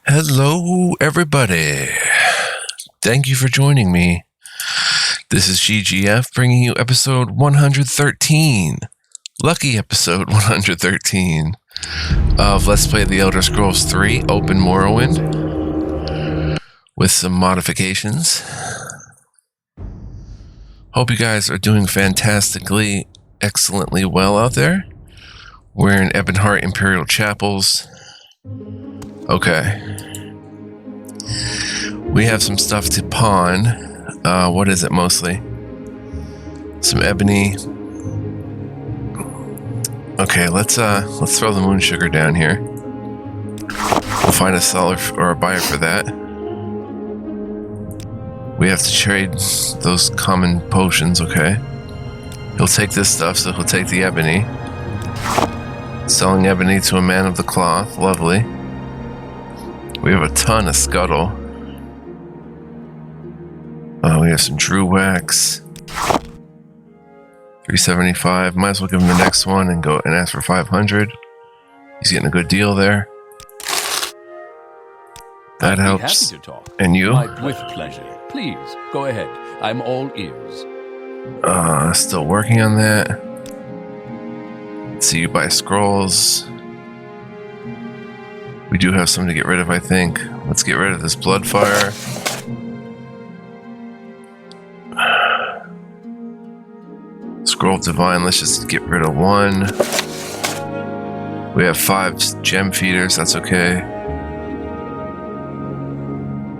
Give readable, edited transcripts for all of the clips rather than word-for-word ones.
Hello, everybody. Thank you for joining me. This is GGF bringing you episode 113. Lucky episode 113 of Let's Play The Elder Scrolls 3 Open Morrowind with some modifications. Hope you guys are doing fantastically, excellently well out there. We're in Ebonheart Imperial Chapels. Okay. We have some stuff to pawn. What is it mostly? Some ebony. Okay, let's throw the moon sugar down here. We'll find a seller or a buyer for that. We have to trade those common potions, okay? He'll take this stuff, so he'll take the ebony. Selling ebony to a man of the cloth, lovely. We have a ton of scuttle. We have some Drew wax. 375. Might as well give him the next one and go and ask for 500. He's getting a good deal there. That helps. Happy to talk. And you? With pleasure. Please, go ahead. I'm all ears. Still working on that. Let's see, you buy scrolls. We do have some to get rid of, I think. Let's get rid of this Bloodfire. Scroll of Divine, let's just get rid of one. We have 5 gem feeders, that's okay.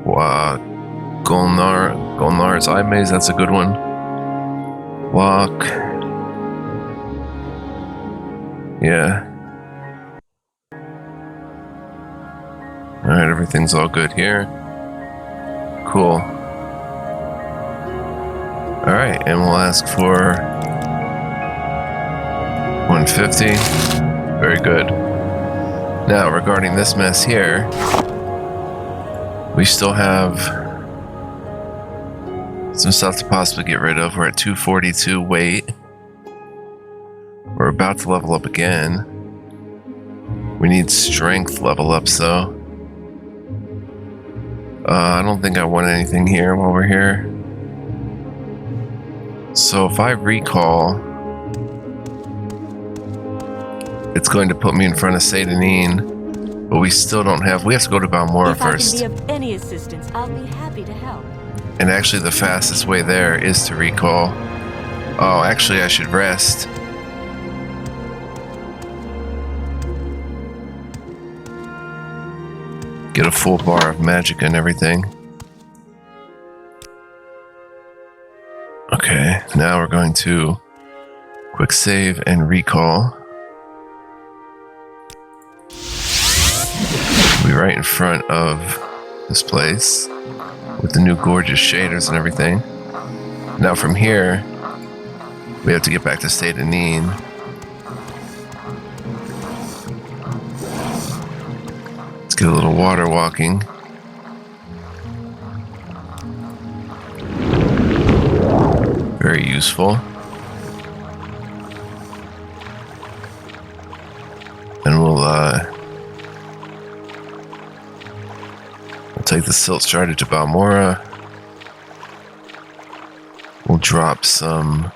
Wow. Golnar's Eye Maze, that's a good one. Lock. Yeah. Alright, everything's all good here. Cool. Alright, and we'll ask for 150. Very good. Now, regarding this mess here, we still have some stuff to possibly get rid of. We're at 242 weight. We're about to level up again. We need strength level ups though. I don't think I want anything here while we're here. So if I recall, it's going to put me in front of Seyda Neen, but we still don't have. We have to go to Balmora first. If I can be of any assistance, I'll be happy to help. And actually, the fastest way there is to recall. Oh, actually, I should rest. Get a full bar of magic and everything. Okay, now we're going to quick save and recall. We'll be right in front of this place with the new gorgeous shaders and everything. Now from here, we have to get back to Seyda Neen. Let's get a little water walking. Very useful. And we'll take the silt strider to Balmora. We'll drop some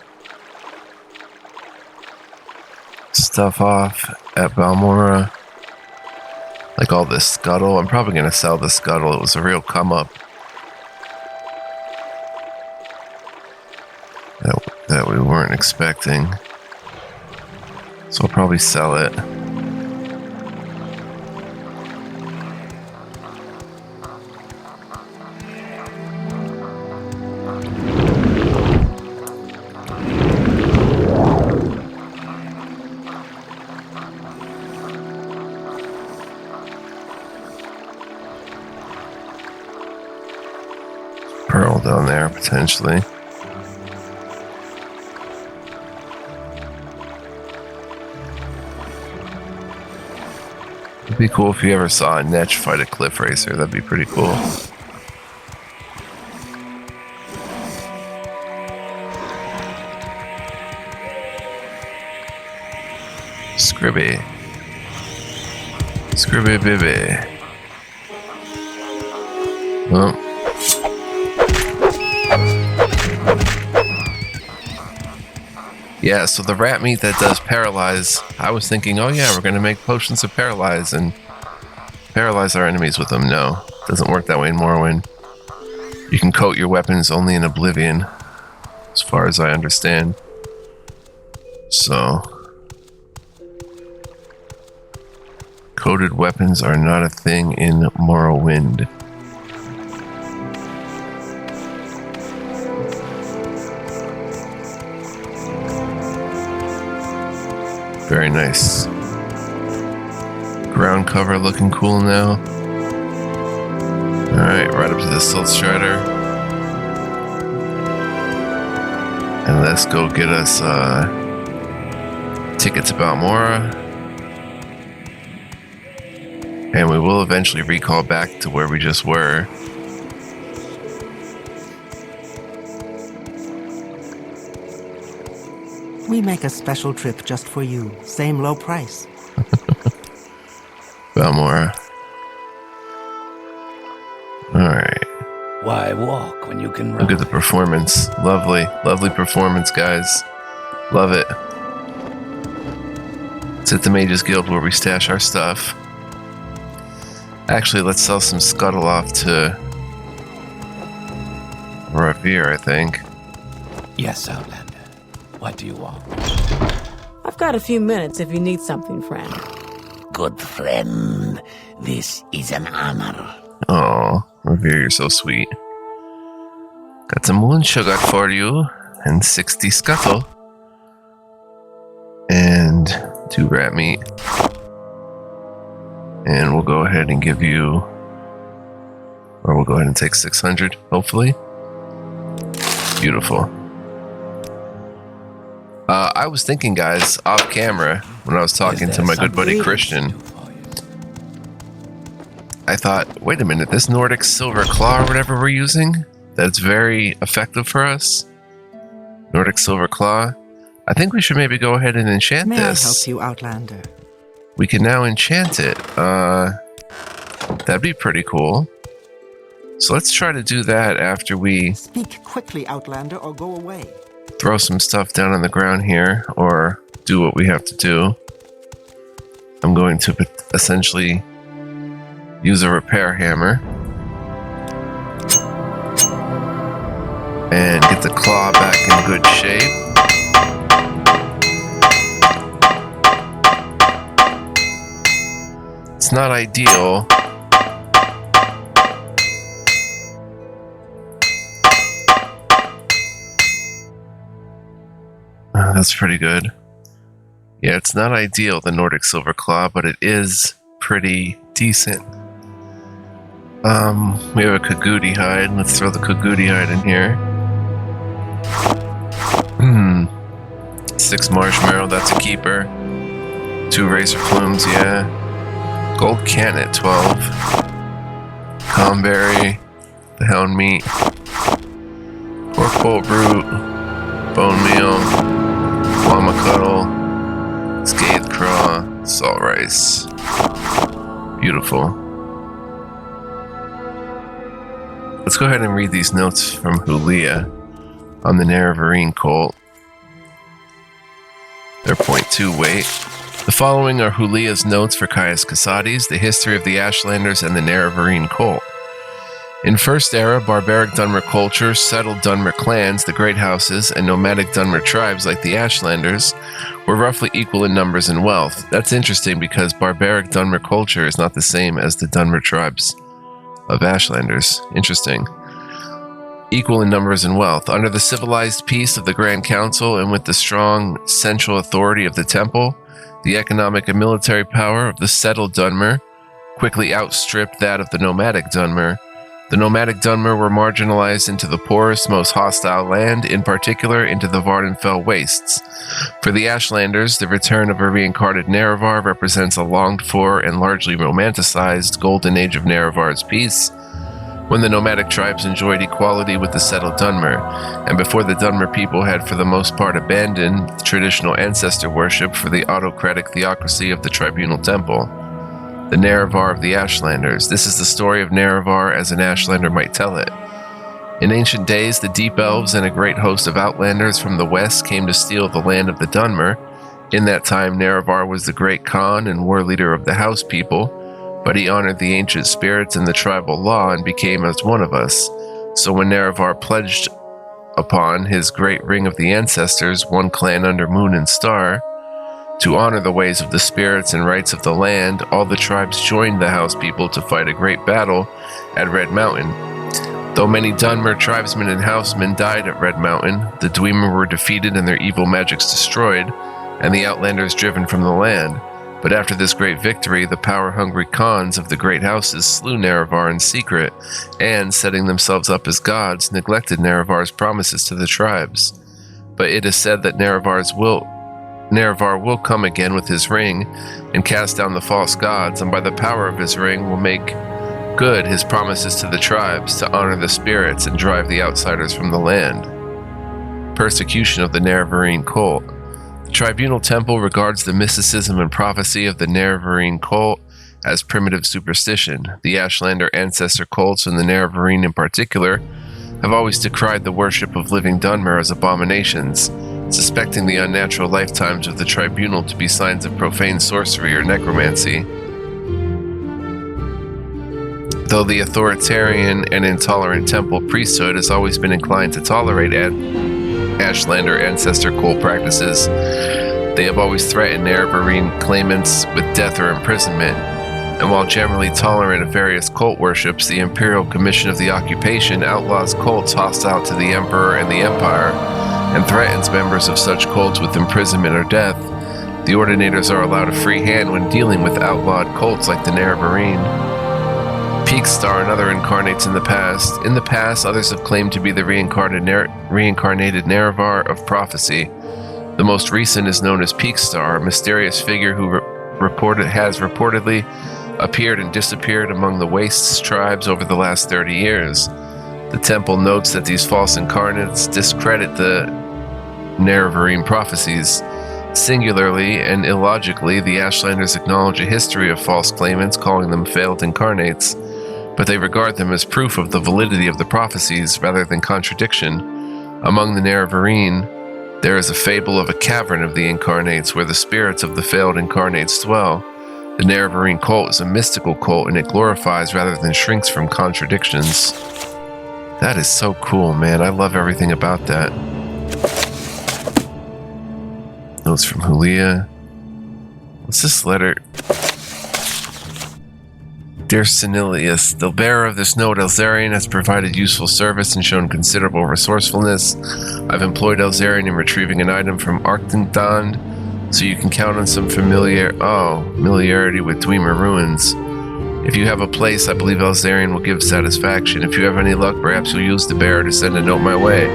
stuff off at Balmora. Like all this scuttle. I'm probably going to sell the scuttle. It was a real come up. That we weren't expecting. So I'll probably sell it. Pearl down there, potentially. It'd be cool if you ever saw a Netch fight a cliff racer. That'd be pretty cool. Scribby. Scribby bibby. Well. Yeah, so the rat meat that does paralyze, I was thinking, oh yeah, we're going to make potions of paralyze and paralyze our enemies with them. No, doesn't work that way in Morrowind. You can coat your weapons only in Oblivion, as far as I understand. So, coated weapons are not a thing in Morrowind. Very nice. Ground cover looking cool now. Alright, right up to the Silt Strider. And let's go get us ticket to Balmora. And we will eventually recall back to where we just were. We make a special trip just for you. Same low price. Balmora. Alright. Why walk when you can run? Look at the performance. Lovely. Lovely performance, guys. Love it. It's at the Mages Guild where we stash our stuff. Actually, let's sell some scuttle off to Ravir, I think. Yes, Outlander. What do you want? I've got a few minutes if you need something, friend. Good friend, this is an honor. Oh, Ravir, you're so sweet. Got some moon sugar for you, and 60 scuttle. And 2 rat meat. And we'll go ahead and give you, or we'll go ahead and take 600, hopefully. Beautiful. I was thinking, guys, off camera, when I was talking to my good buddy Christian, I thought, wait a minute, this Nordic Silver Claw or whatever we're using, that's very effective for us. Nordic Silver Claw. I think we should maybe go ahead and enchant May this. I help you, Outlander? We can now enchant it. That'd be pretty cool. So let's try to do that after we Speak quickly, Outlander, or go away. throw some stuff down on the ground here, or do what we have to do. I'm going to essentially use a repair hammer and get the claw back in good shape. It's not ideal. That's pretty good. Yeah, it's not ideal, the Nordic Silver Claw, but it is pretty decent. We have a Kagudi hide. Let's throw the Kagudi hide in here. 6 marshmallow, that's a keeper. 2 razor plumes, yeah. Gold Cannet, 12. Comberry, the hound meat. Pork bolt root, bone meal. Llama cuddle, scathed craw, salt rice. Beautiful. Let's go ahead and read these notes from Hulia on the Nerevarine Colt. They're 0.2 weight. The following are Hulia's notes for Caius Casades, the history of the Ashlanders and the Nerevarine Colt. In First Era, barbaric Dunmer culture settled Dunmer clans, the Great Houses, and nomadic Dunmer tribes like the Ashlanders were roughly equal in numbers and wealth. That's interesting because barbaric Dunmer culture is not the same as the Dunmer tribes of Ashlanders. Interesting. Equal in numbers and wealth. Under the civilized peace of the Grand Council and with the strong central authority of the Temple, the economic and military power of the settled Dunmer quickly outstripped that of the nomadic Dunmer. The nomadic Dunmer were marginalized into the poorest, most hostile land, in particular into the Vardenfell wastes. For the Ashlanders, the return of a reincarnated Nerevar represents a longed-for and largely romanticized golden age of Nerevar's peace, when the nomadic tribes enjoyed equality with the settled Dunmer, and before the Dunmer people had for the most part abandoned traditional ancestor worship for the autocratic theocracy of the Tribunal Temple. the Nerevar of the Ashlanders. This is the story of Nerevar as an Ashlander might tell it. In ancient days, the Deep Elves and a great host of Outlanders from the west came to steal the land of the Dunmer. In that time, Nerevar was the great Khan and war leader of the House people, but he honored the ancient spirits and the tribal law and became as one of us. So when Nerevar pledged upon his great ring of the ancestors, one clan under moon and star, to honor the ways of the spirits and rights of the land, all the tribes joined the House people to fight a great battle at Red Mountain. Though many Dunmer tribesmen and housemen died at Red Mountain, the Dwemer were defeated and their evil magics destroyed, and the Outlanders driven from the land. But after this great victory, the power-hungry Khans of the great houses slew Nerevar in secret, and, setting themselves up as gods, neglected Nerevar's promises to the tribes. But it is said that Nerevar will come again with his ring, and cast down the false gods, and by the power of his ring will make good his promises to the tribes to honor the spirits and drive the outsiders from the land. Persecution of the Nerevarine cult. The Tribunal Temple regards the mysticism and prophecy of the Nerevarine cult as primitive superstition. The Ashlander ancestor cults, and the Nerevarine in particular, have always decried the worship of living Dunmer as abominations, suspecting the unnatural lifetimes of the Tribunal to be signs of profane sorcery or necromancy. Though the authoritarian and intolerant temple priesthood has always been inclined to tolerate Ashlander ancestor cult practices, they have always threatened Nerevarine claimants with death or imprisonment. And while generally tolerant of various cult worships, the Imperial Commission of the Occupation outlaws cults hostile to the Emperor and the Empire, and threatens members of such cults with imprisonment or death. The Ordinators are allowed a free hand when dealing with outlawed cults like the Nerevarine. Peakstar and other incarnates in the past. In the past, others have claimed to be the reincarnated Nerevar of prophecy. The most recent is known as Peakstar, a mysterious figure who has reportedly appeared and disappeared among the Wastes tribes over the last 30 years. The temple notes that these false incarnates discredit the Nerevarine prophecies. Singularly and illogically, the Ashlanders acknowledge a history of false claimants, calling them failed incarnates, but they regard them as proof of the validity of the prophecies rather than contradiction. Among the Nerevarine, there is a fable of a cavern of the incarnates where the spirits of the failed incarnates dwell. The Nerevarine cult is a mystical cult, and it glorifies rather than shrinks from contradictions. That is so cool, man. I love everything about that. Notes from Hulia. What's this letter? Dear Senilius, the bearer of this note, Elzarian, has provided useful service and shown considerable resourcefulness. I've employed Elzarian in retrieving an item from Arktendand, so you can count on some familiarity with Dwemer ruins. If you have a place, I believe Elzarian will give satisfaction. If you have any luck, perhaps you'll use the bearer to send a note my way.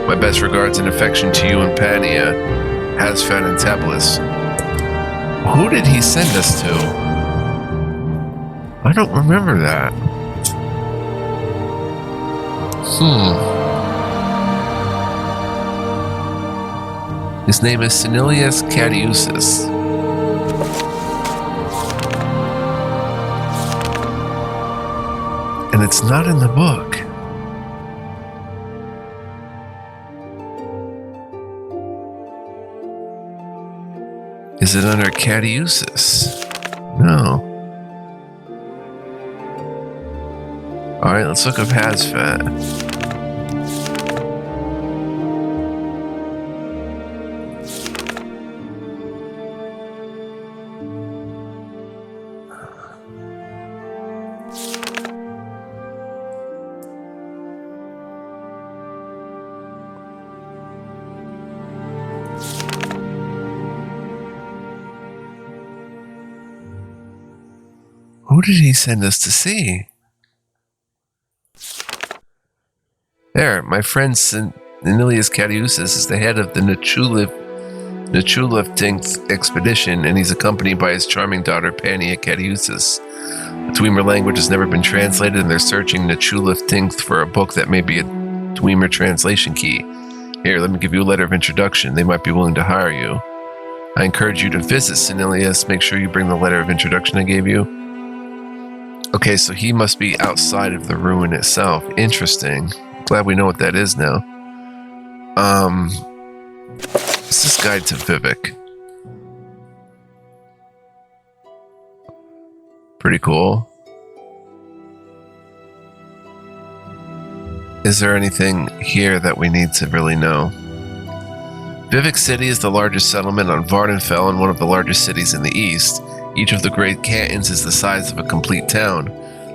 My best regards and affection to you and Pania, Hasfan and Tablis. Who did he send us to? I don't remember that. His name is Senilius Cadiusis. And it's not in the book. Is it under Cadiusis? No. Alright, let's look up Hasfat. Who did he send us to see? There, my friend Senilius Cadiusis is the head of the Nachuliftinth expedition, and he's accompanied by his charming daughter Pania Cadiusis. The Dwemer language has never been translated, and they're searching Nachuliftinth for a book that may be a Dwemer translation key. Here, let me give you a letter of introduction. They might be willing to hire you. I encourage you to visit Senilius. Make sure you bring the letter of introduction I gave you. Okay, so he must be outside of the ruin itself. Interesting. Glad we know what that is now. What's this guide to Vivek? Pretty cool. Is there anything here that we need to really know? Vivek City is the largest settlement on Vardenfell and one of the largest cities in the east. Each of the great cantons is the size of a complete town.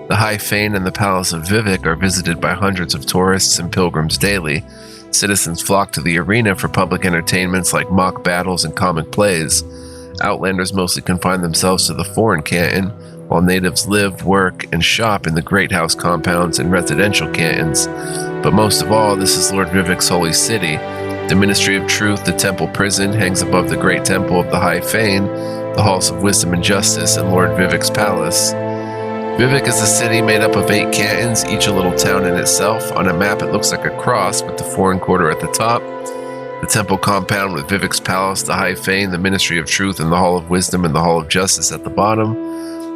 The High Fane and the Palace of Vivek are visited by hundreds of tourists and pilgrims daily. Citizens flock to the arena for public entertainments like mock battles and comic plays. Outlanders mostly confine themselves to the foreign canton, while natives live, work, and shop in the great house compounds and residential cantons. But most of all, this is Lord Vivek's holy city. The Ministry of Truth, the Temple Prison, hangs above the great temple of the High Fane, the halls of wisdom and justice, and Lord Vivek's palace. Vivek is a city made up of 8 cantons, each a little town in itself. On a map it looks like a cross with the foreign quarter at the top, the temple compound with Vivek's palace, the High Fane, the Ministry of Truth, and the Hall of Wisdom and the Hall of Justice at the bottom,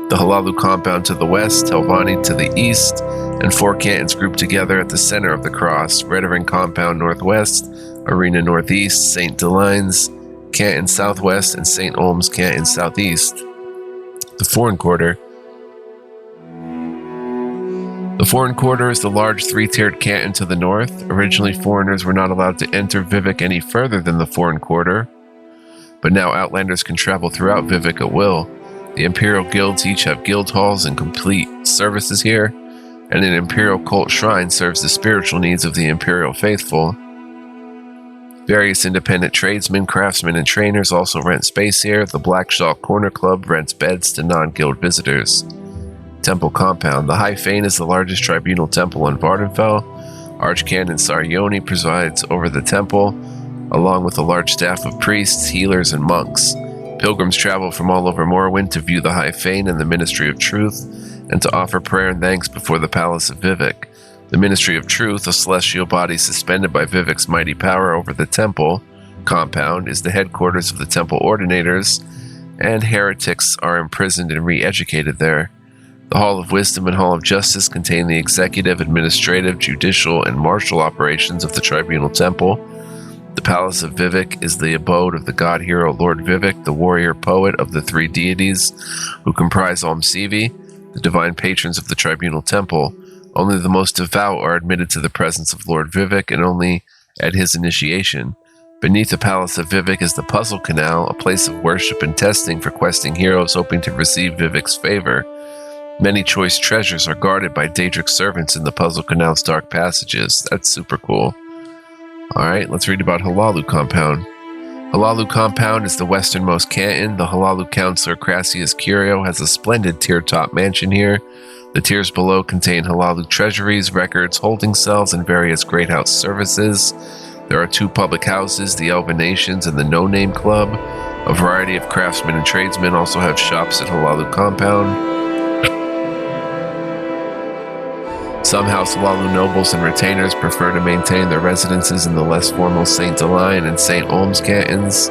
the Halalu compound to the west, Telvanni to the east, and 4 cantons grouped together at the center of the cross, Redoran compound northwest, Arena northeast, St. Delines Canton southwest, and St. Olm's Canton southeast. The foreign quarter. The foreign quarter is the large 3-tiered canton to the north. Originally, foreigners were not allowed to enter Vivek any further than the foreign quarter, but now outlanders can travel throughout Vivek at will. The imperial guilds each have guild halls and complete services here, and an imperial cult shrine serves the spiritual needs of the imperial faithful. Various independent tradesmen, craftsmen, and trainers also rent space here. The Black Shaw Corner Club rents beds to non-guild visitors. Temple Compound. The High Fane is the largest tribunal temple in Vardenfell. Archcanon Sarioni presides over the temple, along with a large staff of priests, healers, and monks. Pilgrims travel from all over Morrowind to view the High Fane and the Ministry of Truth, and to offer prayer and thanks before the Palace of Vivek. The Ministry of Truth, a celestial body suspended by Vivek's mighty power over the temple compound, is the headquarters of the temple ordinators, and heretics are imprisoned and re-educated there. The Hall of Wisdom and Hall of Justice contain the executive, administrative, judicial, and martial operations of the tribunal temple. The Palace of Vivek is the abode of the god hero Lord Vivek, the warrior poet of the 3 deities who comprise Almsivi, the divine patrons of the tribunal temple. Only the most devout are admitted to the presence of Lord Vivek, and only at his initiation. Beneath the Palace of Vivek is the Puzzle Canal, a place of worship and testing for questing heroes hoping to receive Vivek's favor. Many choice treasures are guarded by Daedric servants in the Puzzle Canal's dark passages. That's super cool. Alright, let's read about Halalu Compound. Halalu Compound is the westernmost canton. The Halalu Counselor Crassius Curio has a splendid tier-top mansion here. The tiers below contain Halalu treasuries, records, holding cells, and various great house services. There are 2 public houses, the Elven Nations and the No Name Club. A variety of craftsmen and tradesmen also have shops at Halalu Compound. Some House Halalu nobles and retainers prefer to maintain their residences in the less formal St. Deline and St. Olm's cantons.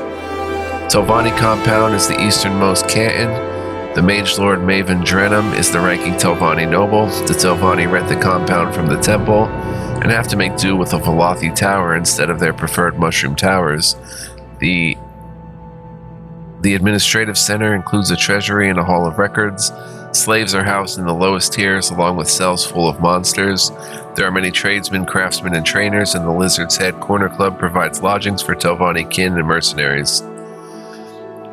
Telvanni Compound is the easternmost canton. The Mage Lord Maven Drenham is the ranking Telvanni noble. The Telvanni rent the compound from the temple and have to make do with a Velothi tower instead of their preferred mushroom towers. The administrative center includes a treasury and a hall of records. Slaves are housed in the lowest tiers along with cells full of monsters. There are many tradesmen, craftsmen, and trainers, and the Lizard's Head Corner Club provides lodgings for Telvanni kin and mercenaries.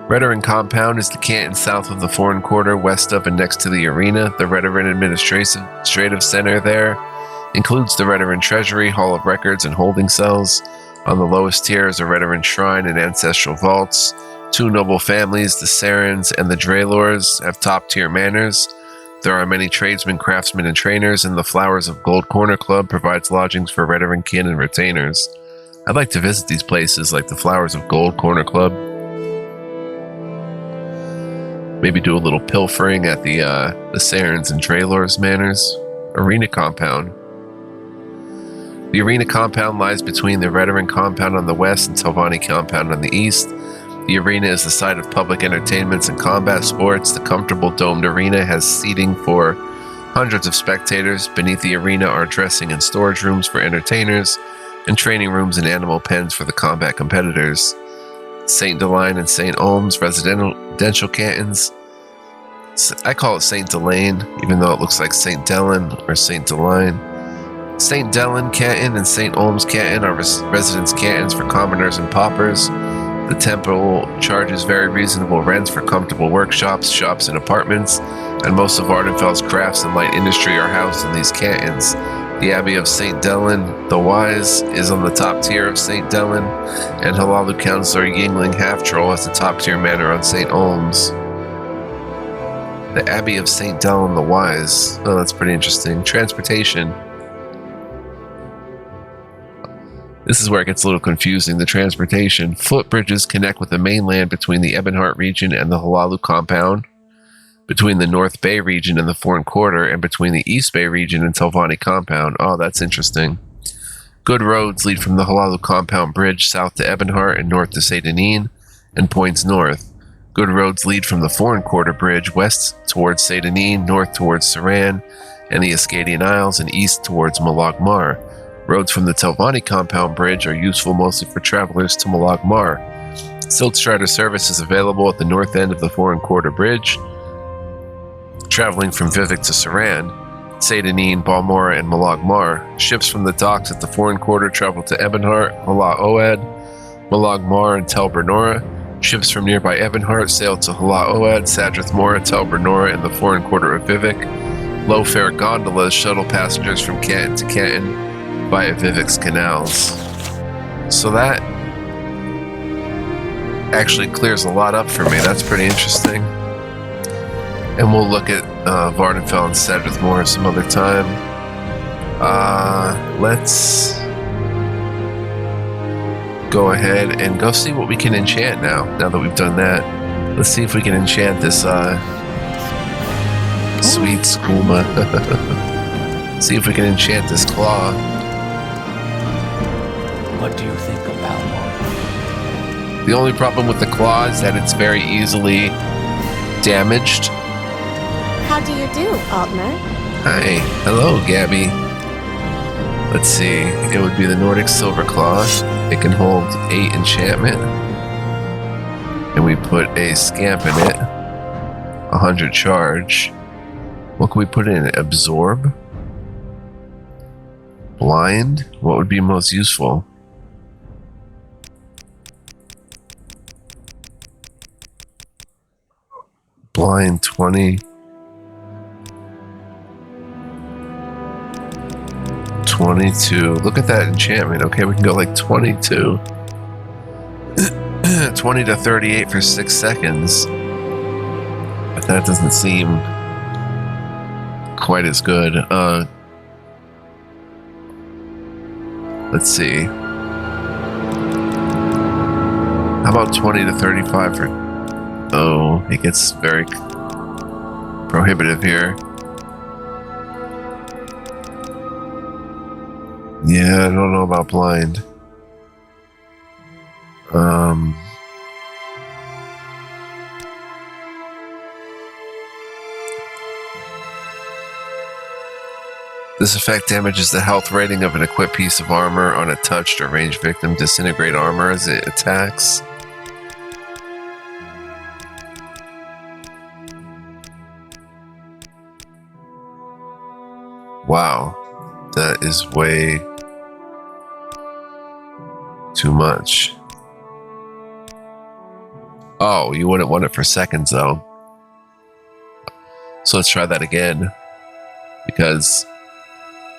Redoran Compound is the canton south of the foreign quarter, west of and next to the arena. The Redoran Administrative Center there includes the Redoran Treasury, Hall of Records, and holding cells. On the lowest tier is a Redoran Shrine and ancestral vaults. 2 noble families, the Sarans and the Draelors, have top-tier manors. There are many tradesmen, craftsmen, and trainers, and the Flowers of Gold Corner Club provides lodgings for Redoran kin and retainers. I'd like to visit these places like the Flowers of Gold Corner Club. Maybe do a little pilfering at the Sarans and Draelors manors. Arena Compound. The Arena Compound lies between the Redoran Compound on the west and Telvanni Compound on the east. The arena is the site of public entertainments and combat sports. The comfortable domed arena has seating for Hundreds of spectators beneath the arena are dressing in storage rooms for entertainers and training rooms and animal pens for the combat competitors. St. Delane and St. Olms residential cantons. I call it St. Delane, even though it looks like St. Delen or St. Delane. St. Delen Canton and St. Olms Canton are residence cantons for commoners and paupers. The temple charges very reasonable rents for comfortable workshops, shops, and apartments, and most of Ardenfeld's crafts and light industry are housed in these cantons. The Abbey of St. Delen the Wise is on the top tier of St. Delen, and Halalu Councillor Yingling Half-Troll has the top tier manor on St. Olms. The Abbey of St. Delen the Wise. Oh, that's pretty interesting. Transportation. This is where it gets a little confusing. The transportation. Footbridges connect with the mainland between the Ebonheart region and the Halalu compound, between the North Bay region and the Foreign Quarter, and between the East Bay region and Telvanni compound. Oh, that's interesting. Good roads lead from the Halalu compound bridge south to Ebonheart and north to Seyda Neen, and points north. Good roads lead from the Foreign Quarter bridge west towards Seyda Neen, north towards Saran and the Ascadian Isles, and east towards Malag Mar. Roads from the Telvanni compound bridge are useful mostly for travelers to Malag Mar. Silt Strider service is available at the north end of the Foreign Quarter bridge. Traveling from Vivek to Saran, Seyda Neen, Balmora, and Malag Mar. Ships from the docks at the Foreign Quarter travel to Ebonheart, Hala Oad, Malag Mar, and Tel Bernora. Ships from nearby Ebonheart sail to Hala Oad, Sadrath Mora, Tel Bernora, and the Foreign Quarter of Vivek. Low-fare gondolas shuttle passengers from Canton to Canton via Vivek's canals. So that actually clears a lot up for me. That's pretty interesting. And we'll look at Vardenfell and Sadrath Mora some other time. Let's go ahead and go see what we can enchant now that we've done that. Let's see if we can enchant this sweet skooma. See if we can enchant this claw. What do you think of Balmor? The only problem with the claw is that it's very easily damaged. How do you do, Altmer? Hi. Hello, Gabby. Let's see. It would be the Nordic Silver Claw. It can hold 8 enchantment. And we put a scamp in it. 100 charge. What can we put in it? Absorb? Blind? What would be most useful? Blind 20. 22. Look at that enchantment. Okay, we can go like 22. 20 to 38 for 6 seconds. But that doesn't seem quite as good. Let's see. How about 20 to 35 for... Oh, it gets very prohibitive here. Yeah, I don't know about blind. This effect damages the health rating of an equipped piece of armor on a touched or ranged victim. Disintegrate armor as it attacks. Wow, that is way too much. Oh, you wouldn't want it for seconds though. So let's try that again, because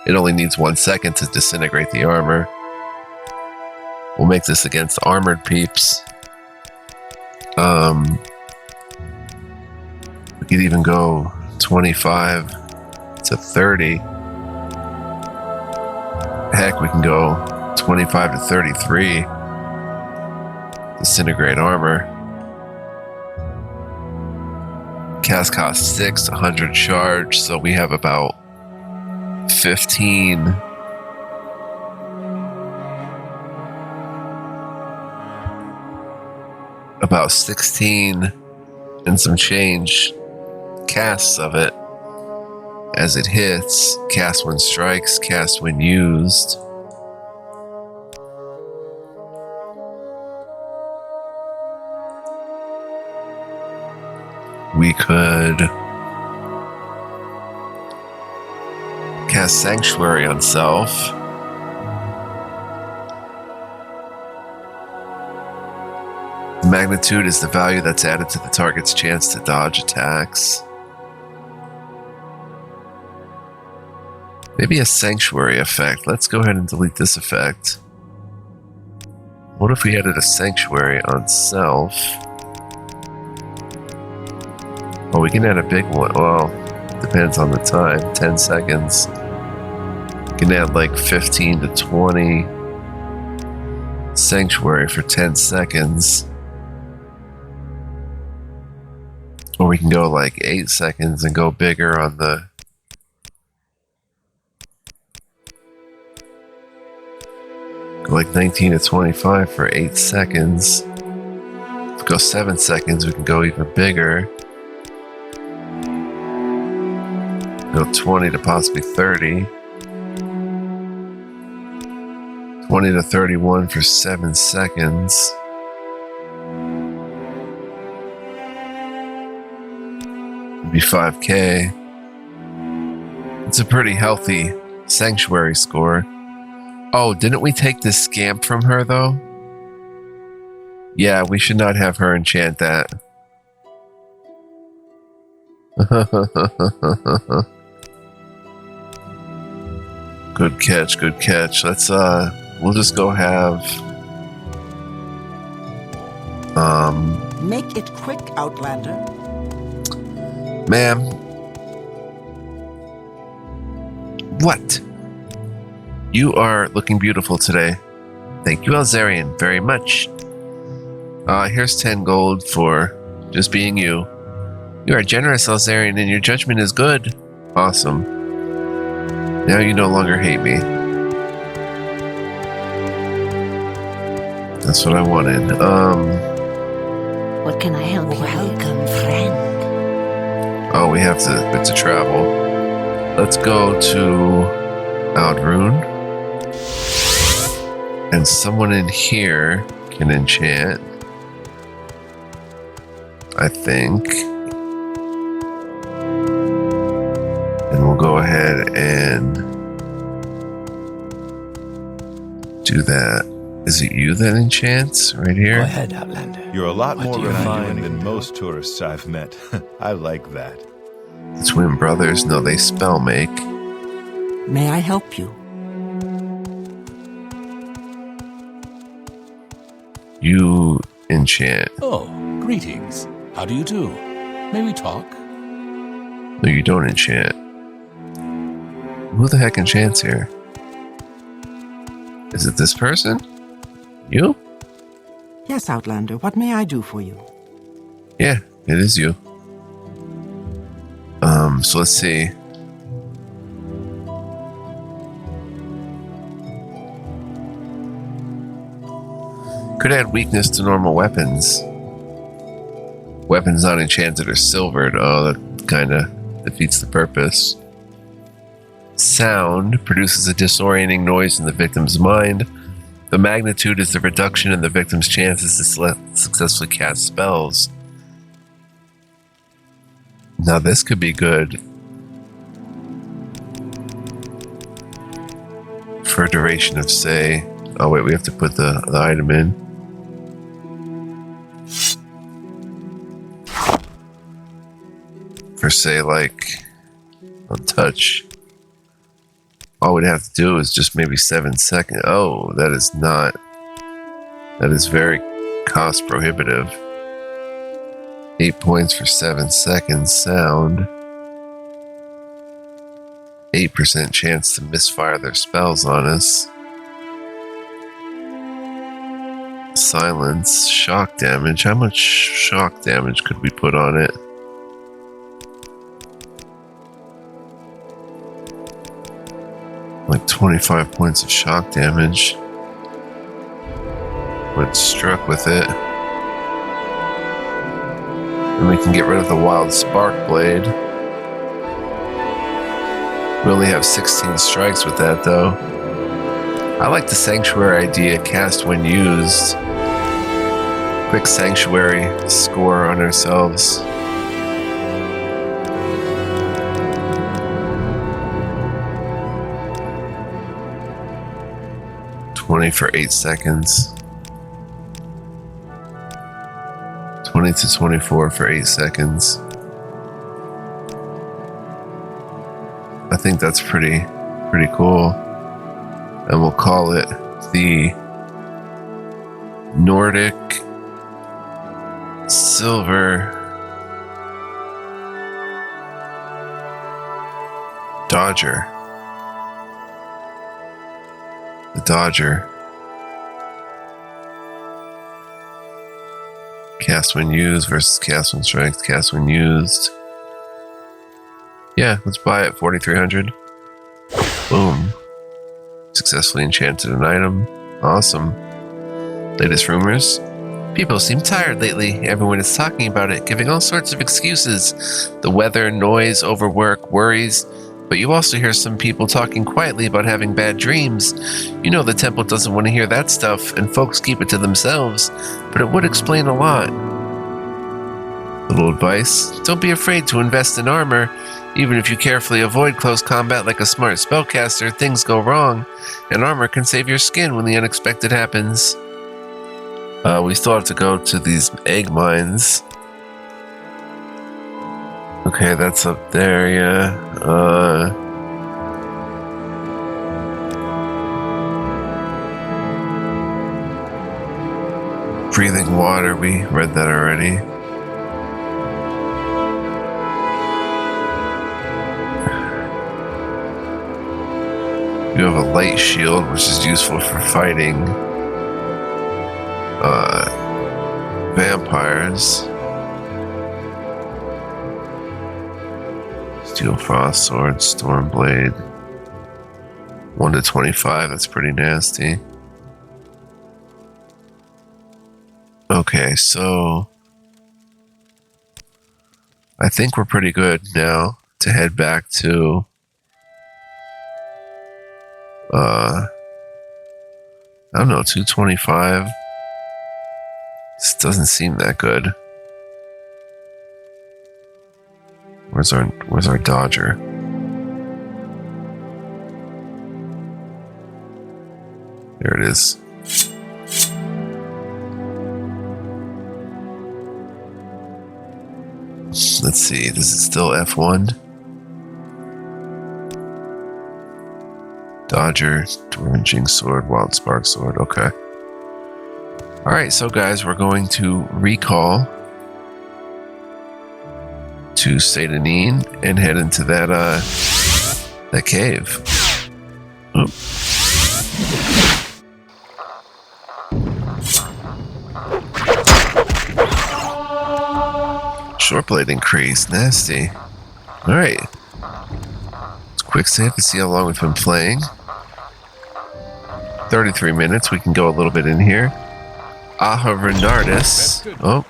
it only needs 1 second to disintegrate the armor. We'll make this against armored peeps. We could even go 25 to 30. Heck, we can go 25 to 33. Disintegrate armor. Cast cost 6, 100 charge, so we have about 15. About 16 and some change casts of it. as it hits. Cast when strikes, cast when used. We could cast Sanctuary on self. The magnitude is the value that's added to the target's chance to dodge attacks. Maybe a Sanctuary effect. Let's go ahead and delete this effect. What if we added a Sanctuary on self? Oh, we can add a big one. Well, depends on the time. 10 seconds. We can add like 15 to 20 Sanctuary for 10 seconds. Or we can go like 8 seconds and go bigger on the... Go like 19 to 25 for 8 seconds. If we go 7 seconds, we can go even bigger. Go 20 to possibly 30. 20 to 31 for 7 seconds. It'd be 5K. It's a pretty healthy Sanctuary score. Oh, didn't we take this scamp from her, though? Yeah, we should not have her enchant that. Good catch, good catch. Let's, we'll just go have... Make it quick, Outlander. Ma'am. What? You are looking beautiful today. Thank you, Alzarian, very much. Here's 10 gold for just being you. You are generous, Alzarian, and your judgment is good. Awesome. Now you no longer hate me. That's what I wanted. What can I help you with? Welcome, friend. Oh, we have to travel. Let's go to Aldrune. And someone in here can enchant. I think. And we'll go ahead and do that. Is it you that enchants right here? Go ahead, Outlander. You're a lot more do you refined do? than most tourists I've met. I like that. The twin brothers, no, they spell make. May I help you? You enchant. Oh, greetings. How do you do? May we talk? No, you don't enchant. Who the heck enchants here? Is it this person? You? Yes, Outlander. What may I do for you? Yeah, it is you. So let's see. Could add weakness to normal weapons. Weapons not enchanted or silvered. Oh, that kind of defeats the purpose. Sound produces a disorienting noise in the victim's mind. The magnitude is the reduction in the victim's chances to successfully cast spells. Now this could be good. For a duration of, say... Oh wait, we have to put the item in. For, say, like... On touch. All we'd have to do is just maybe 7 seconds. Oh, that is not... That is very cost prohibitive. 8 points for 7 seconds. Sound. 8% chance to misfire their spells on us. Silence. Shock damage. How much shock damage could we put on it? Like 25 points of shock damage. When struck with it. And we can get rid of the wild spark blade. We only have 16 strikes with that, though. I like the Sanctuary idea, cast when used. Quick Sanctuary score on ourselves. For 8 seconds. 20 to 24 for 8 seconds. I think that's pretty cool. And we'll call it the Nordic Silver Dodger. The Dodger. Cast when used versus cast when strength. Cast when used. Yeah, let's buy it. 4,300. Boom. Successfully enchanted an item. Awesome. Latest rumors. People seem tired lately. Everyone is talking about it, giving all sorts of excuses. The weather, noise, overwork, worries. But you also hear some people talking quietly about having bad dreams. You know the temple doesn't want to hear that stuff, and folks keep it to themselves, but it would explain a lot. Little advice, don't be afraid to invest in armor. Even if you carefully avoid close combat like a smart spellcaster, things go wrong, and armor can save your skin when the unexpected happens. We still have to go to these egg mines. Okay, that's up there, yeah. Breathing water, we read that already. You have a light shield, which is useful for fighting vampires. Steel Frost Sword, Storm Blade. 1 to 25, that's pretty nasty. Okay, so I think we're pretty good now to head back to I don't know, 225. This doesn't seem that good. Where's our Dodger? There it is. Let's see, this is still F1. Dodger, Dwarven Sword, Wild Spark Sword, okay. Alright, so guys, we're going to recall to Seyda Neen and head into that cave. Oop. Short blade increase, nasty. Alright. It's quick save to see how long we've been playing. 33 minutes, we can go a little bit in here. Aha Renardus. Oh.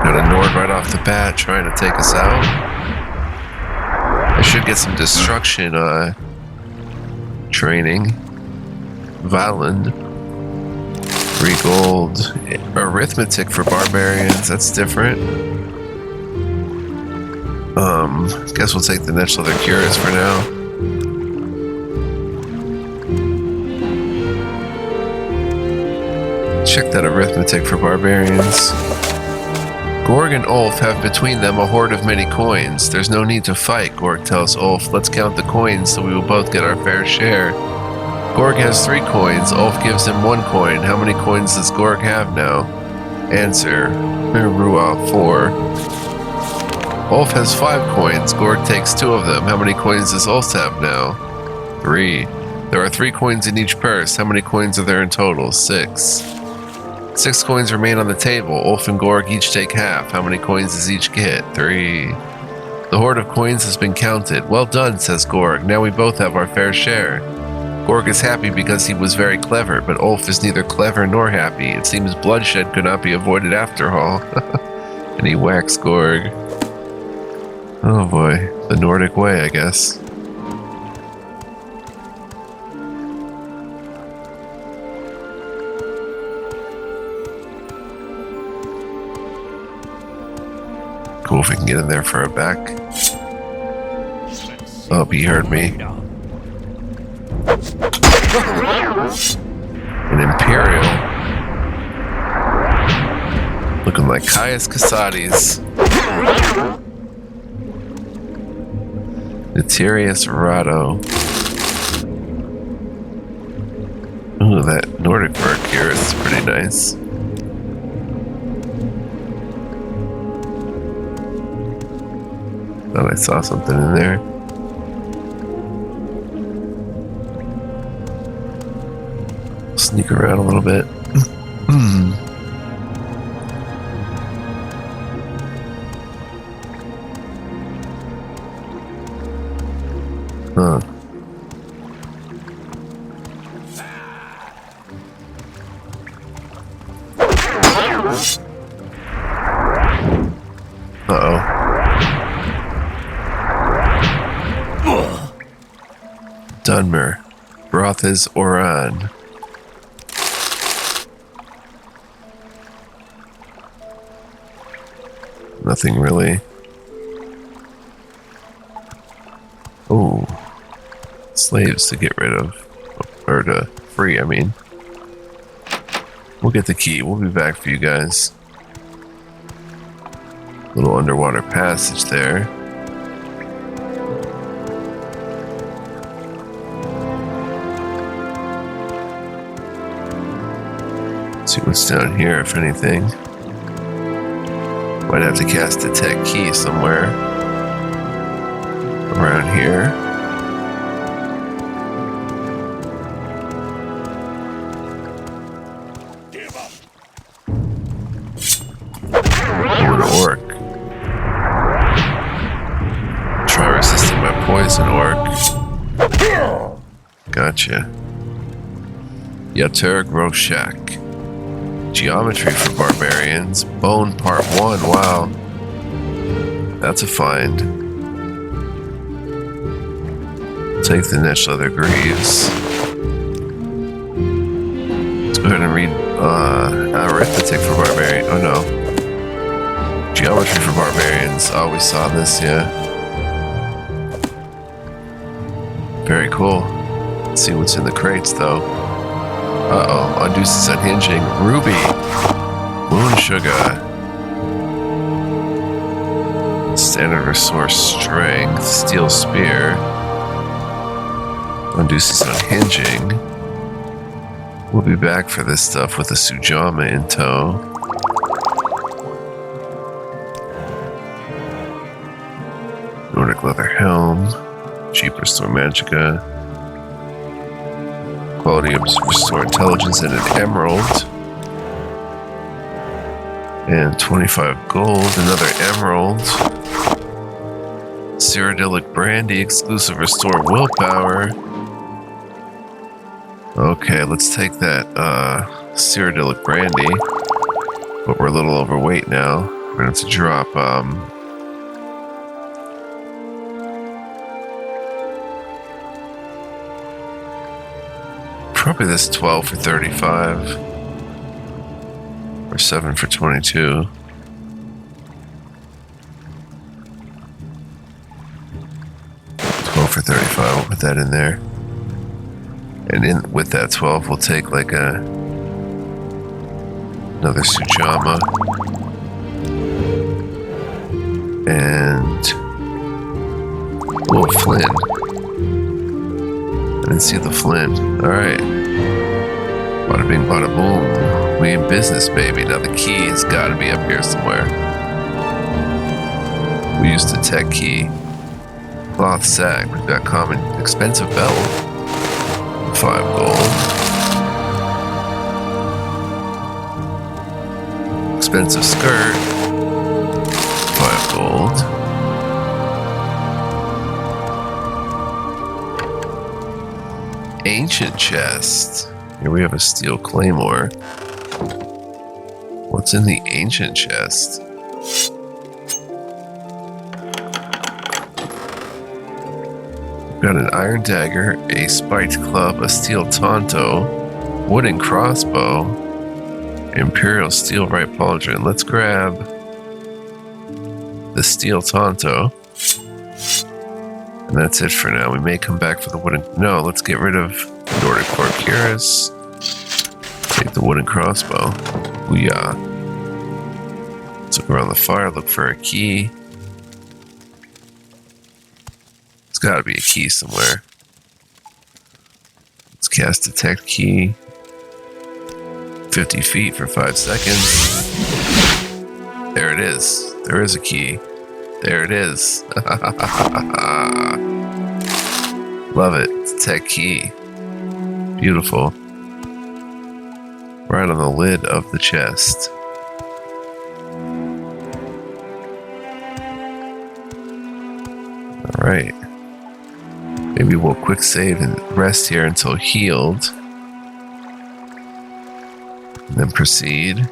Got a Nord right off the bat trying to take us out. I should get some destruction training. Valand. 3 gold. Arithmetic for barbarians, that's different. Guess we'll take the Netch Leather Cures for now. Check that arithmetic for barbarians. Gorg and Ulf have between them a hoard of many coins. There's no need to fight, Gorg tells Ulf. Let's count the coins so we will both get our fair share. Gorg has 3 coins. Ulf gives him 1 coin. How many coins does Gorg have now? Answer. Ruah, 4. Ulf has 5 coins. Gorg takes 2 of them. How many coins does Ulf have now? 3. There are 3 coins in each purse. How many coins are there in total? 6. 6 coins remain on the table. Ulf and Gorg each take half. How many coins does each get? 3. The hoard of coins has been counted. Well done, says Gorg. Now we both have our fair share. Gorg is happy because he was very clever, but Ulf is neither clever nor happy. It seems bloodshed could not be avoided after all. Any wax gorg? Oh boy, the Nordic way, I guess. Cool if we can get in there for a back. Oh, he heard me. An Imperial. Looking like Caius Casades. Naturius Rado. Ooh, that Nordic work here is pretty nice. Thought I saw something in there. Sneak around a little bit. Huh. Uh-oh. Dunmer. Brothas Oran. Nothing really. Oh. Slaves to get rid of. Or to free, I mean. We'll get the key. We'll be back for you guys. Little underwater passage there. See what's down here, if anything. Might have to cast a tech key somewhere around here. An orc. Try resisting my poison, orc. Gotcha. Yatur Groshak. Geometry for barbarians. Bone part 1. Wow. That's a find. Take the niche leather greaves. Let's go ahead and read arithmetic for barbarian. Oh no. Geometry for barbarians. Oh, we saw this, yeah. Very cool. Let's see what's in the crates though. Uh-oh, Unduce's Unhinging. Ruby. Moon Sugar. Standard Resource Strength. Steel Spear. Unduce's Unhinging. We'll be back for this stuff with a Sujama in tow. Nordic Leather Helm. Cheap Restore Magica. Quality of Restore Intelligence and an Emerald. And 25 gold, another Emerald. Cyrodiilic Brandy, exclusive Restore Willpower. Okay, let's take that Cyrodiilic Brandy. But we're a little overweight now. We're gonna have to drop probably this 12 for 35. Or 7 for 22. For 35, we'll put that in there. And in with that 12, we'll take like another Sujama. And whoa, Flynn. I didn't see the Flynn. Alright. Bada bing, bada boom. We in business, baby. Now the key has got to be up here somewhere. We used the tech key. Cloth sack. We've got common expensive belt. 5 gold. Expensive skirt. 5 gold. Ancient chest. Here we have a steel claymore. What's in the ancient chest? Got an iron dagger, a spiked club, a steel tonto, wooden crossbow, imperial steel right pauldron. Let's grab the steel tonto. And that's it for now. We may come back for the wooden... No, let's get rid of Nordic Corpurus. Take the wooden crossbow. Booyah. Let's look around the fire, look for a key. There's gotta be a key somewhere. Let's cast detect key. 50 feet for 5 seconds. There it is. There is a key. There it is. Love it. Detect key. Beautiful. Right on the lid of the chest. Alright. Maybe we'll quick save and rest here until healed. And then proceed.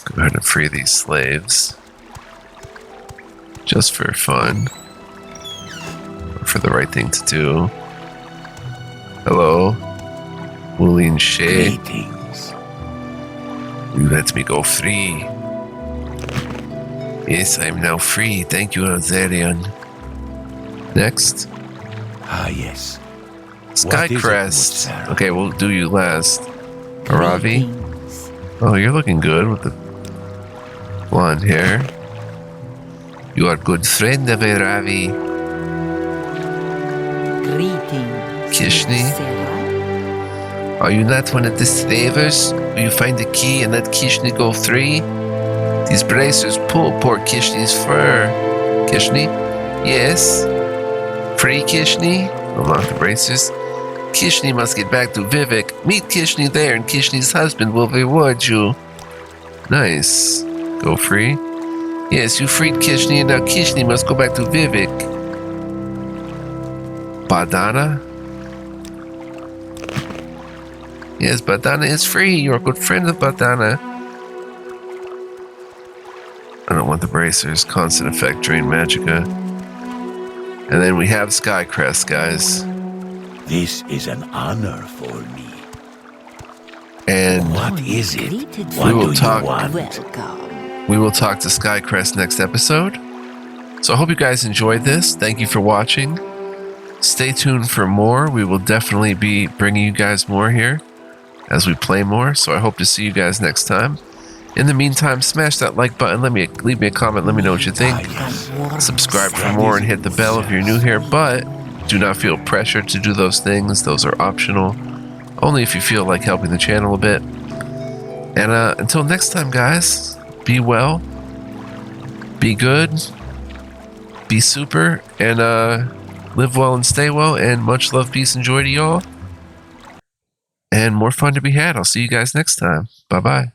Go ahead and free these slaves. Just for fun. Or for the right thing to do. Hello, Wooling Shay. Greetings. You let me go free. Yes, I'm now free. Thank you, Azarian. Next. Ah, yes. Sky-Crest. Sarah? Okay, we'll do you last. Aravi. Oh, you're looking good with the blonde hair. You are good friend of Aravi. Greetings. Kishni. Sarah. Are you not one of the slavers? Will you find the key and let Kishni go free? These bracers pull poor Kishni's fur. Kishni? Yes? Free Kishni? Unlock the bracers. Kishni must get back to Vivek. Meet Kishni there and Kishni's husband will reward you. Nice. Go free? Yes, you freed Kishni and now Kishni must go back to Vivek. Badana? Yes, Badana is free. You're a good friend of Badana. I don't want the bracers. Constant effect, drain magicka. And then we have Sky-Crest, guys. This is an honor for me. And What is it? Greeted What will do talk- you want? Welcome. we will talk to Sky-Crest next episode. So I hope you guys enjoyed this. Thank you for watching. Stay tuned for more. We will definitely be bringing you guys more here as we play more. So I hope to see you guys next time. In the meantime, smash that like button. Leave me a comment. Let me know what you think. Ah, yes. Subscribe for more and hit the bell if you're new here. But do not feel pressured to do those things. Those are optional. Only if you feel like helping the channel a bit. And until next time, guys, be well, be good, be super, and live well and stay well. And much love, peace, and joy to y'all. And more fun to be had. I'll see you guys next time. Bye-bye.